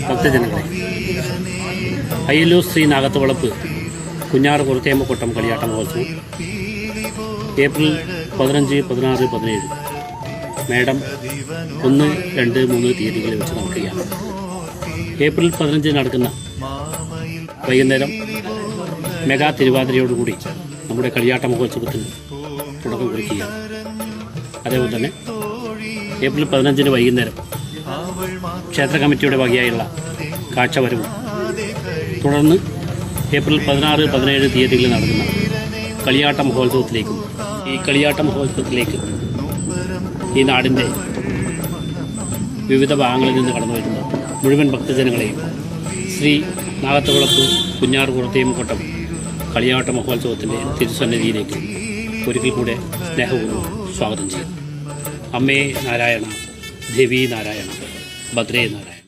ഭക്തജനങ്ങളെ, അയ്യല്ലൂർ ശ്രീ നാഗത്തുവളപ്പ് കുഞ്ഞാറ് കുറുത്തേമ്മക്കൊട്ടം കളിയാട്ട മഹോത്സവം ഏപ്രിൽ 15, 16, 17 മേടം 1, 2, 3 തീയതികളിൽ വെച്ച് നടക്കുകയാണ്. ഏപ്രിൽ 15 നടക്കുന്ന വൈകുന്നേരം മെഗാ തിരുവാതിരയോടുകൂടി നമ്മുടെ കളിയാട്ട മഹോത്സവത്തിന് തുടക്കം കുറിക്കുകയാണ്. അതേപോലെ തന്നെ ഏപ്രിൽ 15 വൈകുന്നേരം ക്ഷേത്ര കമ്മിറ്റിയുടെ വകയായുള്ള കാഴ്ചവരവും, തുടർന്ന് ഏപ്രിൽ 16, 17 തീയതികളിൽ നടക്കുന്ന കളിയാട്ട മഹോത്സവത്തിലേക്കും ഈ കളിയാട്ട മഹോത്സവത്തിലേക്ക് ഈ നാടിൻ്റെ വിവിധ ഭാഗങ്ങളിൽ നിന്ന് കടന്നു വരുന്ന മുഴുവൻ ഭക്തജനങ്ങളെയും ശ്രീ നാഗത്തുവളപ്പ് കുഞ്ഞാറ് കുറുത്തേമ്മക്കൊട്ടം കളിയാട്ട മഹോത്സവത്തിൻ്റെ തിരുസന്നിധിയിലേക്ക് ഒരിക്കൽ കൂടെ സ്നേഹപൂർവ്വം സ്വാഗതം ചെയ്യുന്നു. അമ്മേ നാരായണ, ദേവി നാരായണ, ഭദ്രേ നാരായണ.